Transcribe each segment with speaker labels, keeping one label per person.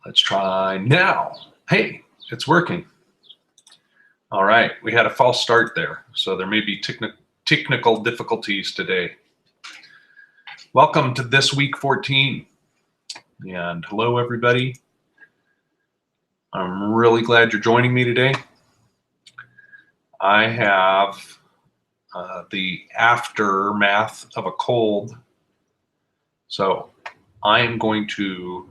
Speaker 1: Let's try now. Hey, it's working. All right, we had a false start there, so there may be technical difficulties today. Welcome to this week 14, and hello everybody. I'm really glad you're joining me today. I have the aftermath of a cold, so I am going to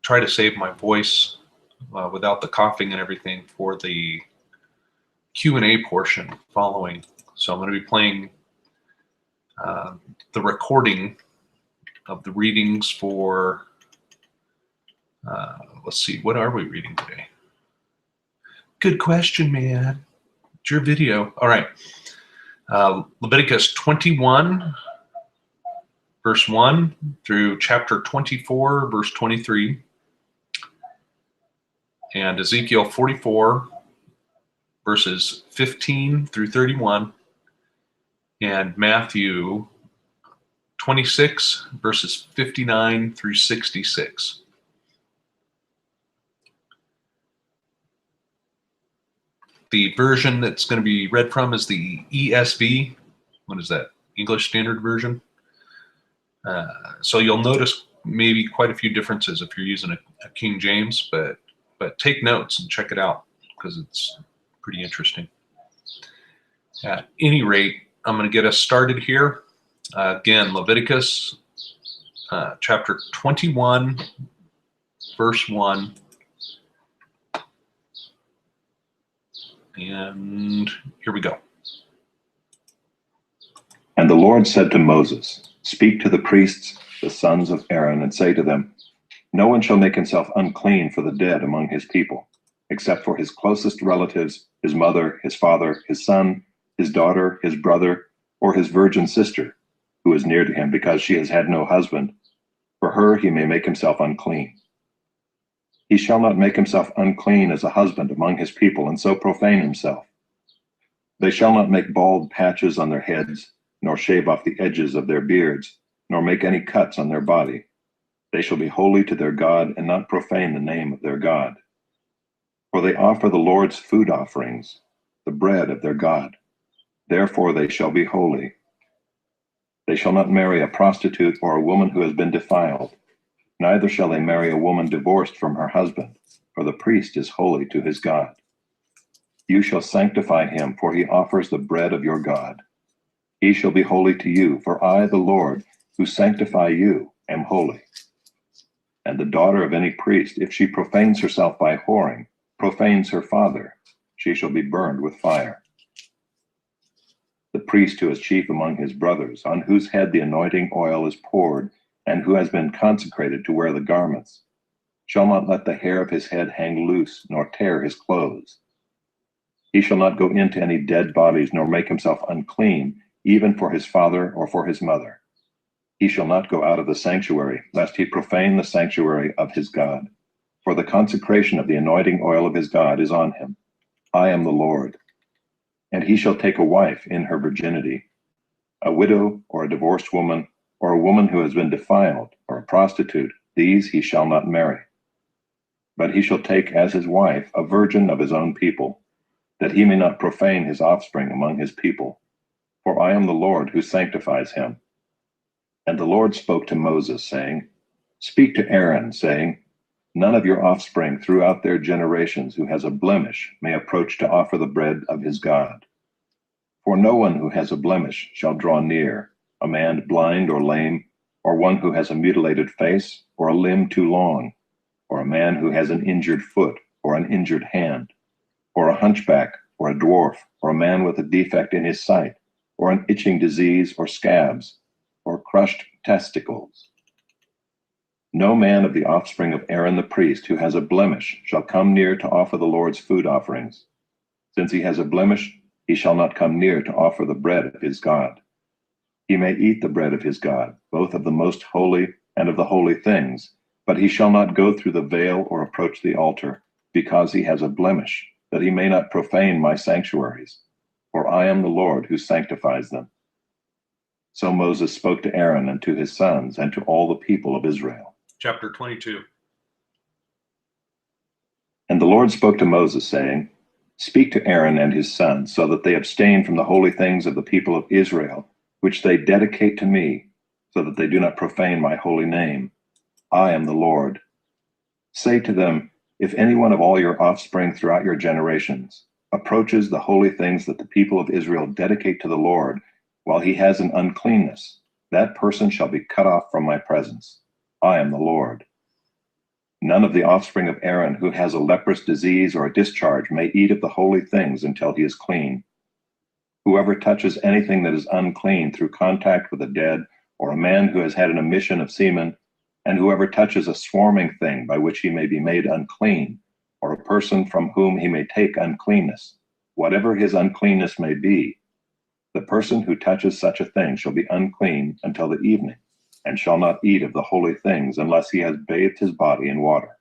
Speaker 1: try to save my voice without the coughing and everything for the Q&A portion following. So I'm going to be playing the recording of the readings for, let's see, what are we reading today? Good question, man. It's your video. All right. Leviticus 21, verse 1 through chapter 24, verse 23. And Ezekiel 44, verses 15 through 31. And Matthew 26, verses 59 through 66. The version that's going to be read from is the ESV. What is that? English Standard Version. So you'll notice maybe quite a few differences if you're using a King James, but take notes and check it out because it's pretty interesting. At any rate, I'm going to get us started here. Again, Leviticus chapter 21, verse 1. And here we go.
Speaker 2: And the Lord said to Moses, "Speak to the priests, the sons of Aaron, and say to them, no one shall make himself unclean for the dead among his people, except for his closest relatives, his mother, his father, his son, his daughter, his brother, or his virgin sister, who is near to him because she has had no husband. For her he may make himself unclean. He shall not make himself unclean as a husband among his people, and so profane himself. They shall not make bald patches on their heads, nor shave off the edges of their beards, nor make any cuts on their body. They shall be holy to their God, and not profane the name of their God. For they offer the Lord's food offerings, the bread of their God. Therefore they shall be holy. They shall not marry a prostitute or a woman who has been defiled. Neither shall they marry a woman divorced from her husband, for the priest is holy to his God. You shall sanctify him, for he offers the bread of your God. He shall be holy to you, for I, the Lord, who sanctify you, am holy. And the daughter of any priest, if she profanes herself by whoring, profanes her father, she shall be burned with fire. The priest who is chief among his brothers, on whose head the anointing oil is poured, and who has been consecrated to wear the garments, shall not let the hair of his head hang loose, nor tear his clothes. He shall not go into any dead bodies, nor make himself unclean, even for his father or for his mother. He shall not go out of the sanctuary, lest he profane the sanctuary of his God. For the consecration of the anointing oil of his God is on him. I am the Lord. And he shall take a wife in her virginity, a widow or a divorced woman, or a woman who has been defiled, or a prostitute. These he shall not marry. But he shall take as his wife a virgin of his own people, that he may not profane his offspring among his people. For I am the Lord who sanctifies him. And the Lord spoke to Moses, saying, Speak to Aaron, saying, None of your offspring throughout their generations who has a blemish may approach to offer the bread of his God. For no one who has a blemish shall draw near, a man blind or lame, or one who has a mutilated face, or a limb too long, or a man who has an injured foot, or an injured hand, or a hunchback, or a dwarf, or a man with a defect in his sight, or an itching disease, or scabs, or crushed testicles. No man of the offspring of Aaron the priest who has a blemish shall come near to offer the Lord's food offerings. Since he has a blemish, he shall not come near to offer the bread of his God. He may eat the bread of his God, both of the most holy and of the holy things, but he shall not go through the veil or approach the altar, because he has a blemish, that he may not profane my sanctuaries. For I am the Lord who sanctifies them. So Moses spoke to Aaron and to his sons and to all the people of Israel.
Speaker 1: Chapter 22.
Speaker 2: And the Lord spoke to Moses, saying, Speak to Aaron and his sons, so that they abstain from the holy things of the people of Israel, which they dedicate to me, so that they do not profane my holy name. I am the Lord. Say to them, if any one of all your offspring throughout your generations approaches the holy things that the people of Israel dedicate to the Lord, while he has an uncleanness, that person shall be cut off from my presence. I am the Lord. None of the offspring of Aaron who has a leprous disease or a discharge may eat of the holy things until he is clean. Whoever touches anything that is unclean through contact with a dead, or a man who has had an emission of semen, and whoever touches a swarming thing by which he may be made unclean, or a person from whom he may take uncleanness, whatever his uncleanness may be, the person who touches such a thing shall be unclean until the evening, and shall not eat of the holy things unless he has bathed his body in water.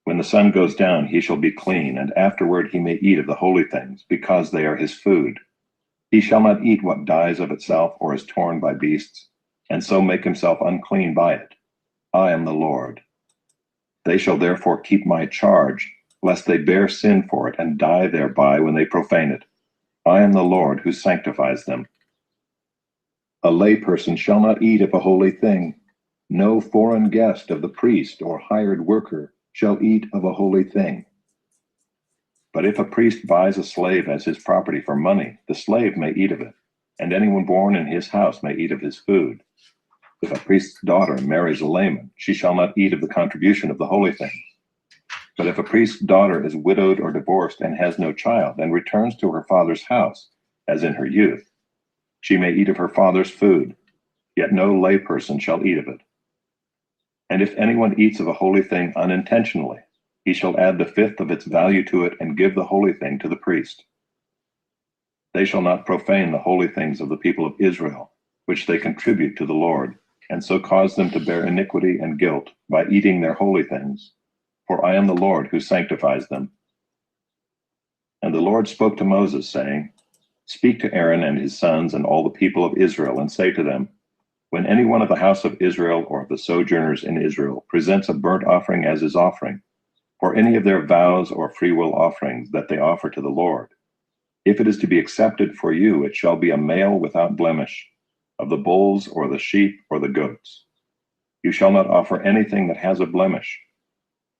Speaker 2: When the sun goes down, he shall be clean, and afterward he may eat of the holy things, because they are his food. He shall not eat what dies of itself or is torn by beasts, and so make himself unclean by it. I am the Lord. They shall therefore keep my charge, lest they bear sin for it and die thereby when they profane it. I am the Lord who sanctifies them. A layperson shall not eat of a holy thing. No foreign guest of the priest or hired worker shall eat of a holy thing. But if a priest buys a slave as his property for money, the slave may eat of it, and anyone born in his house may eat of his food. If a priest's daughter marries a layman, she shall not eat of the contribution of the holy things. But if a priest's daughter is widowed or divorced and has no child, and returns to her father's house, as in her youth, she may eat of her father's food, yet no layperson shall eat of it. And if anyone eats of a holy thing unintentionally, he shall add the fifth of its value to it and give the holy thing to the priest. They shall not profane the holy things of the people of Israel, which they contribute to the Lord, and so cause them to bear iniquity and guilt by eating their holy things. For I am the Lord who sanctifies them. And the Lord spoke to Moses, saying, Speak to Aaron and his sons and all the people of Israel, and say to them, when any one of the house of Israel or of the sojourners in Israel presents a burnt offering as his offering, or any of their vows or freewill offerings that they offer to the Lord, if it is to be accepted for you, it shall be a male without blemish, of the bulls or the sheep or the goats. You shall not offer anything that has a blemish,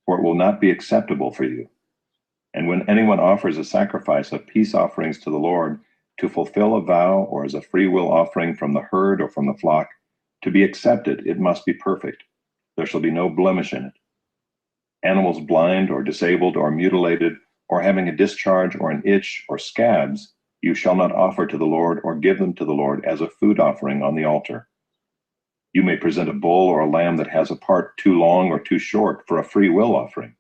Speaker 2: for it will not be acceptable for you. And when anyone offers a sacrifice of peace offerings to the Lord, to fulfill a vow or as a freewill offering from the herd or from the flock, to be accepted, it must be perfect. There shall be no blemish in it. Animals blind or disabled or mutilated, or having a discharge or an itch or scabs, you shall not offer to the Lord or give them to the Lord as a food offering on the altar. You may present a bull or a lamb that has a part too long or too short for a free will offering,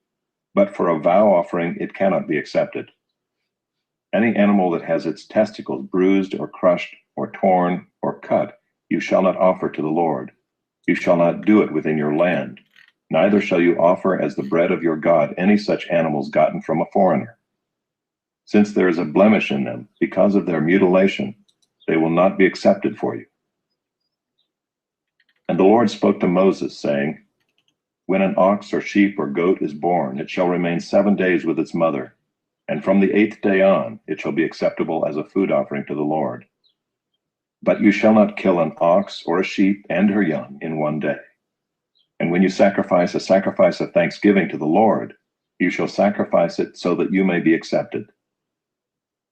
Speaker 2: but for a vow offering it cannot be accepted. Any animal that has its testicles bruised or crushed or torn or cut, you shall not offer to the Lord. You shall not do it within your land. Neither shall you offer as the bread of your God any such animals gotten from a foreigner. Since there is a blemish in them because of their mutilation, they will not be accepted for you. And the Lord spoke to Moses, saying, when an ox or sheep or goat is born, it shall remain 7 days with its mother, and from the 8th day on it shall be acceptable as a food offering to the Lord. But you shall not kill an ox or a sheep and her young in 1 day. And when you sacrifice a sacrifice of thanksgiving to the Lord, you shall sacrifice it so that you may be accepted.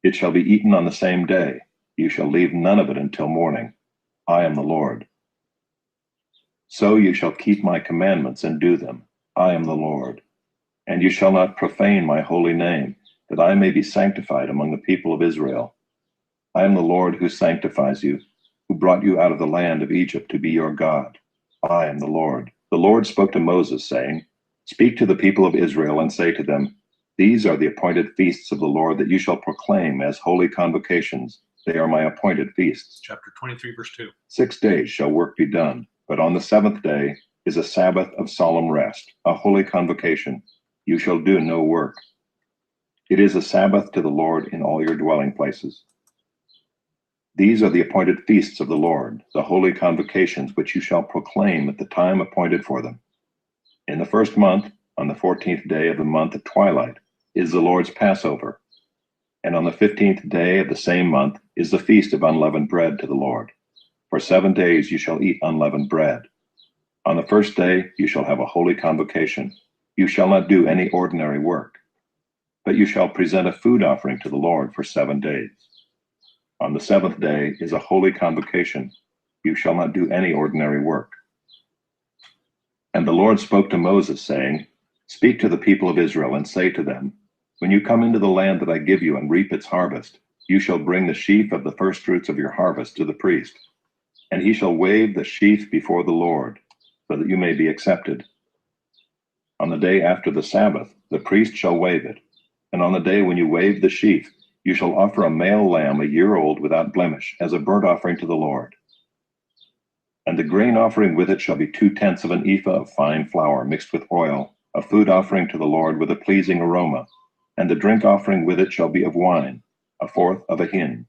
Speaker 2: It shall be eaten on the same day. You shall leave none of it until morning. I am the Lord. So you shall keep my commandments and do them. I am the Lord. And you shall not profane my holy name, that I may be sanctified among the people of Israel. I am the Lord who sanctifies you, who brought you out of the land of Egypt to be your God. I am the Lord. The Lord spoke to Moses, saying, speak to the people of Israel and say to them, these are the appointed feasts of the Lord that you shall proclaim as holy convocations. They are my appointed feasts.
Speaker 1: Chapter 23, verse 2.
Speaker 2: 6 days shall work be done, but on the 7th day is a Sabbath of solemn rest, a holy convocation. You shall do no work. It is a Sabbath to the Lord in all your dwelling places. These are the appointed feasts of the Lord, the holy convocations which you shall proclaim at the time appointed for them. In the first month, on the 14th day of the month at twilight, is the Lord's Passover. And on the 15th day of the same month is the feast of unleavened bread to the Lord. For 7 days you shall eat unleavened bread. On the first day you shall have a holy convocation. You shall not do any ordinary work, but you shall present a food offering to the Lord for 7 days. On the 7th day is a holy convocation. You shall not do any ordinary work. And the Lord spoke to Moses, saying, Speak to the people of Israel and say to them, When you come into the land that I give you and reap its harvest, you shall bring the sheaf of the firstfruits of your harvest to the priest, and he shall wave the sheaf before the Lord, so that you may be accepted. On the day after the Sabbath, the priest shall wave it, and on the day when you wave the sheaf, you shall offer a male lamb 1 year old without blemish as a burnt offering to the Lord. And the grain offering with it shall be 2/10 of an ephah of fine flour mixed with oil, a food offering to the Lord with a pleasing aroma. And the drink offering with it shall be of wine, 1/4 of a hin.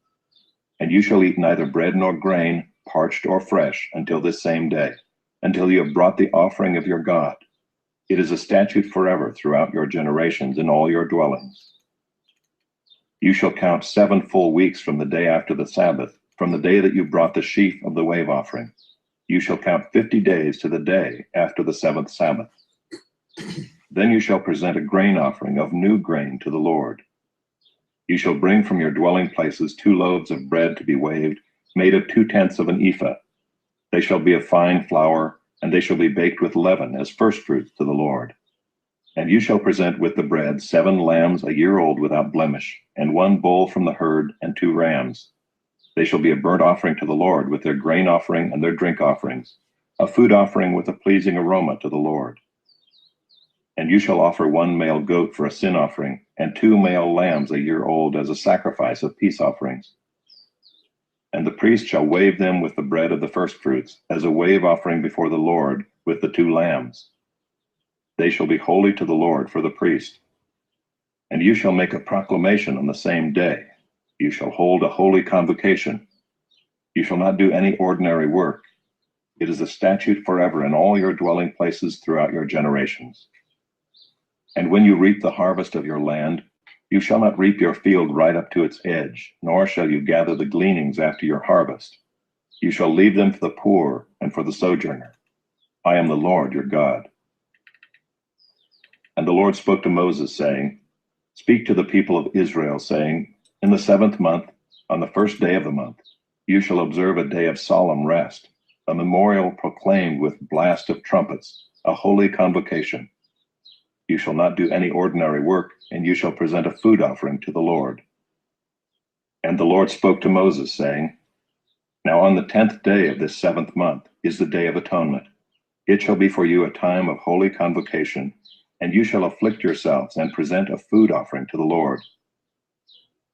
Speaker 2: And you shall eat neither bread nor grain, parched or fresh, until this same day, until you have brought the offering of your God. It is a statute forever throughout your generations in all your dwellings. You shall count 7 full weeks from the day after the Sabbath, from the day that you brought the sheaf of the wave offering. You shall count 50 days to the day after the 7th Sabbath. Then you shall present a grain offering of new grain to the Lord. You shall bring from your dwelling places 2 loaves of bread to be waved, made of 2/10 of an ephah. They shall be of fine flour, and they shall be baked with leaven as firstfruits to the Lord. And you shall present with the bread 7 lambs 1 year old without blemish, and 1 bull from the herd, and 2 rams. They shall be a burnt offering to the Lord with their grain offering and their drink offerings, a food offering with a pleasing aroma to the Lord. And you shall offer 1 male goat for a sin offering, and 2 male lambs 1 year old as a sacrifice of peace offerings. And the priest shall wave them with the bread of the firstfruits, as a wave offering before the Lord with the 2 lambs. They shall be holy to the Lord for the priest. And you shall make a proclamation on the same day. You shall hold a holy convocation. You shall not do any ordinary work. It is a statute forever in all your dwelling places throughout your generations. And when you reap the harvest of your land, you shall not reap your field right up to its edge, nor shall you gather the gleanings after your harvest. You shall leave them for the poor and for the sojourner. I am the Lord your God. And the Lord spoke to Moses, saying, Speak to the people of Israel, saying, In the 7th month, on the 1st day of the month, you shall observe a day of solemn rest, a memorial proclaimed with blast of trumpets, a holy convocation. You shall not do any ordinary work, and you shall present a food offering to the Lord. And the Lord spoke to Moses, saying, Now on the 10th day of this 7th month is the Day of Atonement. It shall be for you a time of holy convocation, and you shall afflict yourselves and present a food offering to the Lord.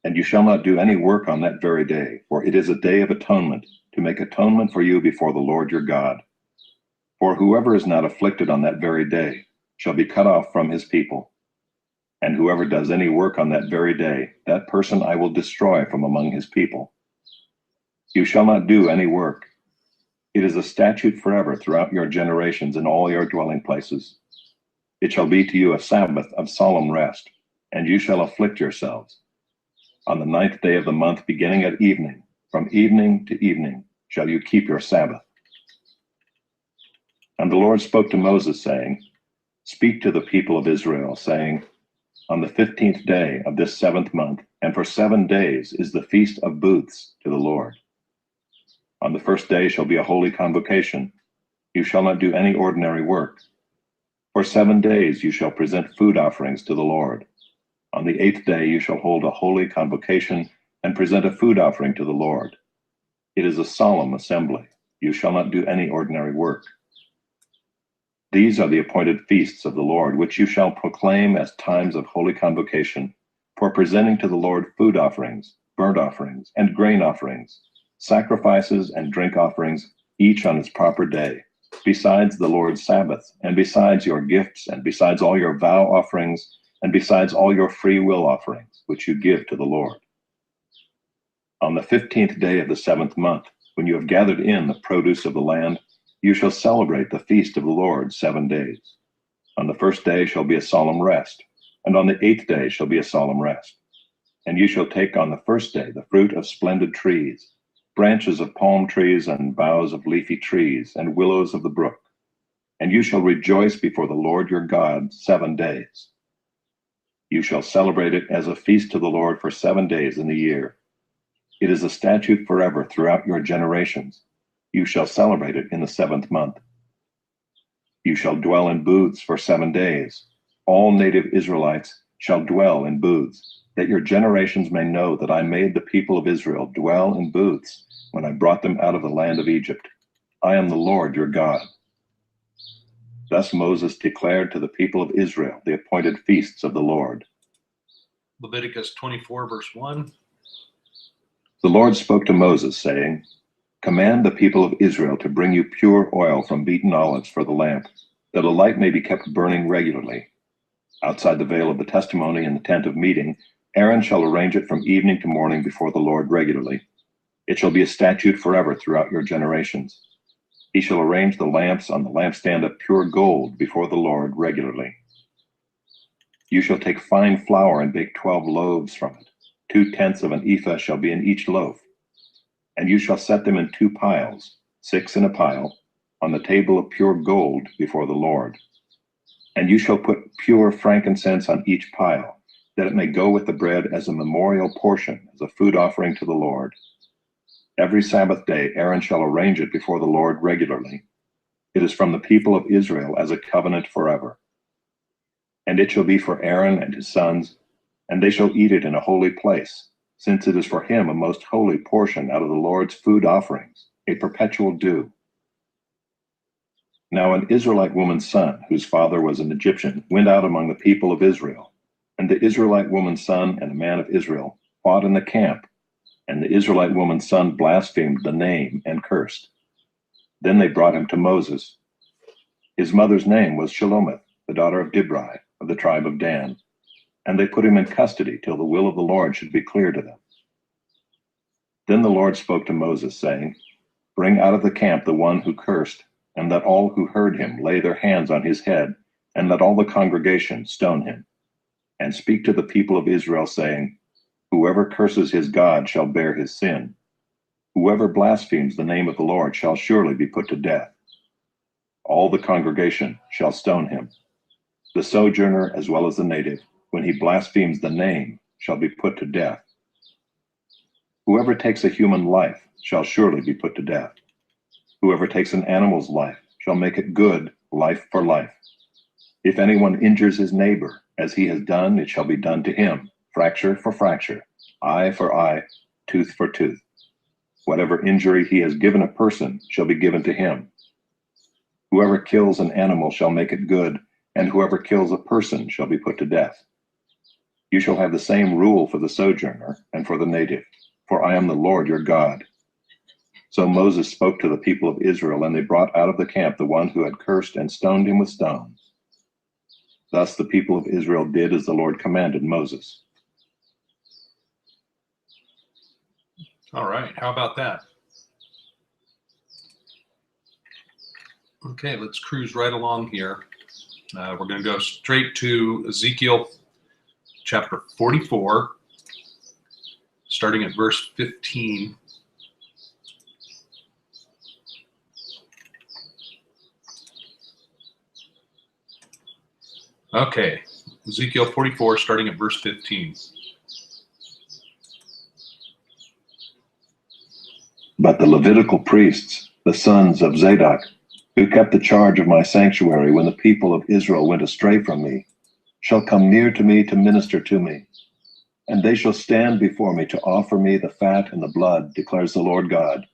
Speaker 2: And you shall not do any work on that very day, for it is a day of atonement, to make atonement for you before the Lord your God. For whoever is not afflicted on that very day shall be cut off from his people. And whoever does any work on that very day, that person I will destroy from among his people. You shall not do any work. It is a statute forever throughout your generations in all your dwelling places. It shall be to you a Sabbath of solemn rest, and you shall afflict yourselves. On the 9th day of the month, beginning at evening, from evening to evening, shall you keep your Sabbath. And the Lord spoke to Moses, saying, Speak to the people of Israel, saying, On the 15th day of this 7th month, and for 7 days, is the Feast of Booths to the Lord. On the 1st day shall be a holy convocation. You shall not do any ordinary work. For 7 days you shall present food offerings to the Lord. On the 8th day you shall hold a holy convocation and present a food offering to the Lord. It is a solemn assembly. You shall not do any ordinary work. These are the appointed feasts of the Lord, which you shall proclaim as times of holy convocation, for presenting to the Lord food offerings, burnt offerings, and grain offerings, sacrifices and drink offerings, each on its proper day, besides the Lord's Sabbath, and besides your gifts, and besides all your vow offerings, and besides all your free will offerings, which you give to the Lord. On the 15th day of the 7th month, when you have gathered in the produce of the land, you shall celebrate the feast of the Lord 7 days. On the first day shall be a solemn rest, and on the 8th day shall be a solemn rest. And you shall take on the first day the fruit of splendid trees, branches of palm trees and boughs of leafy trees and willows of the brook. And you shall rejoice before the Lord your God 7 days. You shall celebrate it as a feast to the Lord for 7 days in the year. It is a statute forever throughout your generations. You shall celebrate it in the 7th month. You shall dwell in booths for 7 days. All native Israelites shall dwell in booths, that your generations may know that I made the people of Israel dwell in booths when I brought them out of the land of Egypt. I am the Lord your God. Thus Moses declared to the people of Israel the appointed feasts of the Lord.
Speaker 1: Leviticus 24, verse 1.
Speaker 2: The Lord spoke to Moses, saying, Command the people of Israel to bring you pure oil from beaten olives for the lamp, that a light may be kept burning regularly. Outside the veil of the testimony in the tent of meeting, Aaron shall arrange it from evening to morning before the Lord regularly. It shall be a statute forever throughout your generations. He shall arrange the lamps on the lampstand of pure gold before the Lord regularly. You shall take fine flour and bake 12 loaves from it. 2/10 of an ephah shall be in each loaf. And you shall set them in 2 piles, 6 in a pile, on the table of pure gold before the Lord. And you shall put pure frankincense on each pile, that it may go with the bread as a memorial portion, as a food offering to the Lord. Every Sabbath day Aaron shall arrange it before the Lord regularly. It is from the people of Israel as a covenant forever. And it shall be for Aaron and his sons, and they shall eat it in a holy place, since it is for him a most holy portion out of the Lord's food offerings, a perpetual due. Now an Israelite woman's son, whose father was an Egyptian, went out among the people of Israel. And the Israelite woman's son and a man of Israel fought in the camp, and the Israelite woman's son blasphemed the name and cursed. Then they brought him to Moses. His mother's name was Shelomith, the daughter of Dibri, of the tribe of Dan. And they put him in custody till the will of the Lord should be clear to them. Then the Lord spoke to Moses, saying, Bring out of the camp the one who cursed, and let all who heard him lay their hands on his head, and let all the congregation stone him. And speak to the people of Israel, saying, Whoever curses his God shall bear his sin. Whoever blasphemes the name of the Lord shall surely be put to death. All the congregation shall stone him. The sojourner as well as the native, when he blasphemes the name, shall be put to death. Whoever takes a human life shall surely be put to death. Whoever takes an animal's life shall make it good, life for life. If anyone injures his neighbor, as he has done, it shall be done to him, fracture for fracture, eye for eye, tooth for tooth. Whatever injury he has given a person shall be given to him. Whoever kills an animal shall make it good, and whoever kills a person shall be put to death. You shall have the same rule for the sojourner and for the native, for I am the Lord your God. So Moses spoke to the people of Israel, and they brought out of the camp the one who had cursed and stoned him with stones. Thus the people of Israel did as the Lord commanded Moses.
Speaker 1: All right, how about that? Okay, let's cruise right along here. We're going to go straight to Ezekiel chapter 44, starting at verse 15. Okay, Ezekiel 44, starting at verse 15.
Speaker 2: But the Levitical priests, the sons of Zadok, who kept the charge of my sanctuary when the people of Israel went astray from me, shall come near to me to minister to me. And they shall stand before me to offer me the fat and the blood, declares the Lord God.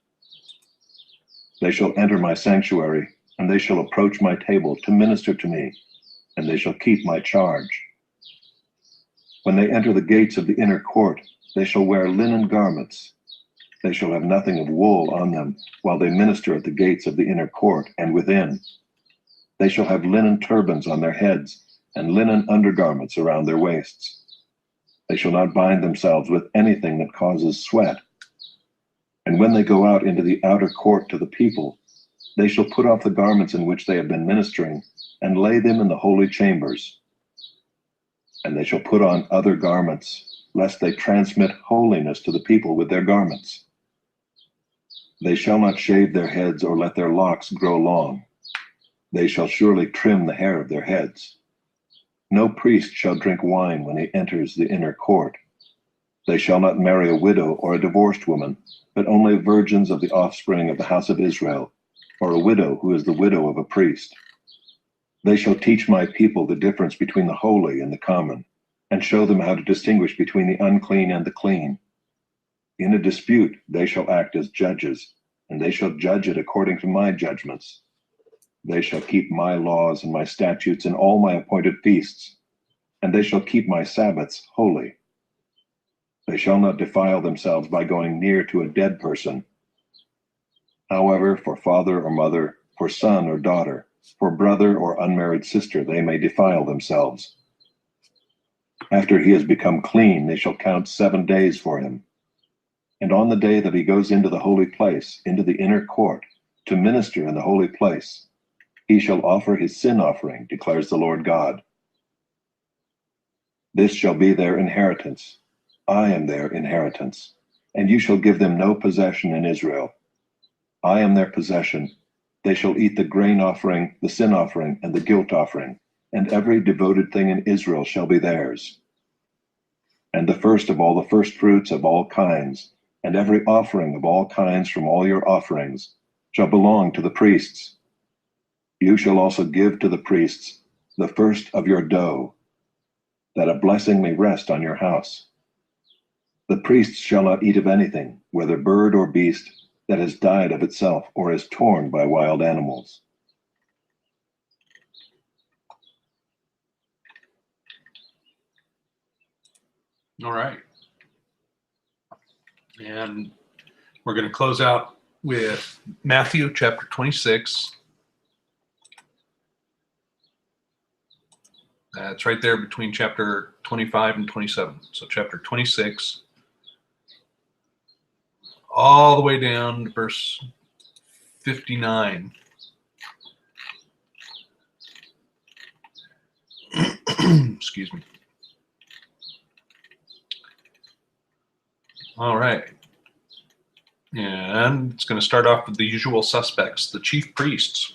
Speaker 2: They shall enter my sanctuary, and they shall approach my table to minister to me, and they shall keep my charge. When they enter the gates of the inner court, they shall wear linen garments. They shall have nothing of wool on them while they minister at the gates of the inner court and within. They shall have linen turbans on their heads and linen undergarments around their waists. They shall not bind themselves with anything that causes sweat, And when they go out into the outer court to the people, they shall put off the garments in which they have been ministering, and lay them in the holy chambers. And they shall put on other garments, lest they transmit holiness to the people with their garments. They shall not shave their heads or let their locks grow long. They shall surely trim the hair of their heads. No priest shall drink wine when he enters the inner court. They shall not marry a widow or a divorced woman, but only virgins of the offspring of the house of Israel, or a widow who is the widow of a priest. They shall teach my people the difference between the holy and the common, and show them how to distinguish between the unclean and the clean. In a dispute they shall act as judges, and they shall judge it according to my judgments. They shall keep my laws and my statutes in all my appointed feasts, and they shall keep my Sabbaths holy. They shall not defile themselves by going near to a dead person. However, for father or mother, for son or daughter, for brother or unmarried sister, they may defile themselves. After he has become clean, they shall count 7 days for him. And on the day that he goes into the holy place, into the inner court, to minister in the holy place, he shall offer his sin offering, declares the Lord God. This shall be their inheritance. I am their inheritance, and you shall give them no possession in Israel. I am their possession. They shall eat the grain offering, the sin offering, and the guilt offering, and every devoted thing in Israel shall be theirs. And the first of all the firstfruits of all kinds, and every offering of all kinds from all your offerings, shall belong to the priests. You shall also give to the priests the first of your dough, that a blessing may rest on your house. The priests shall not eat of anything, whether bird or beast, that has died of itself or is torn by wild animals.
Speaker 1: All right. And we're going to close out with Matthew chapter 26. It's right there between chapter 25 and 27. So chapter 26, all the way down to verse 59. Excuse me. All right. And it's going to start off with the usual suspects, the chief priests.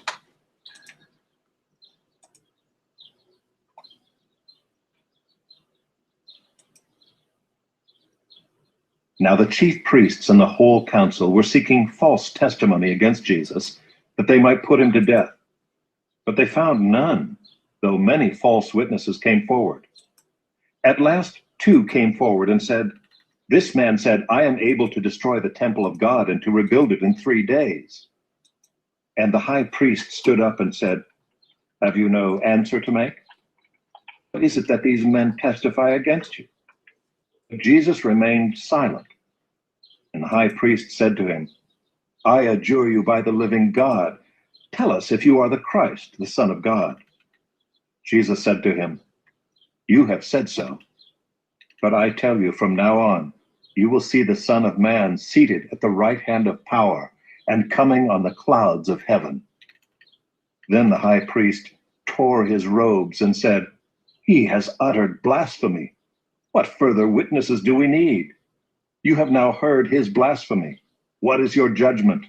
Speaker 2: Now the chief priests and the whole council were seeking false testimony against Jesus, that they might put him to death. But they found none, though many false witnesses came forward. At last 2 came forward and said, "This man said, I am able to destroy the temple of God and to rebuild it in 3 days." And the high priest stood up and said, "Have you no answer to make? What is it that these men testify against you?" But Jesus remained silent. And the high priest said to him, "I adjure you by the living God, tell us if you are the Christ, the Son of God." Jesus said to him, "You have said so. But I tell you, from now on, you will see the Son of Man seated at the right hand of power and coming on the clouds of heaven." Then the high priest tore his robes and said, "He has uttered blasphemy. What further witnesses do we need? You have now heard his blasphemy. What is your judgment?"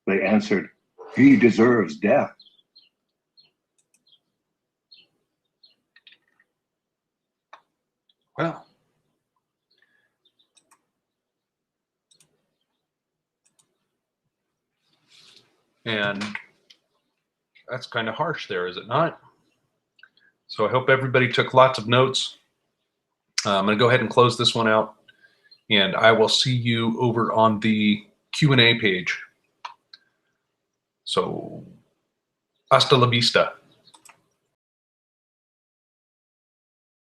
Speaker 2: They answered, "He deserves death."
Speaker 1: Well, and that's kind of harsh there, is it not? So I hope everybody took lots of notes. I'm going to go ahead and close this one out, and I will see you over on the Q&A page. So, hasta la vista.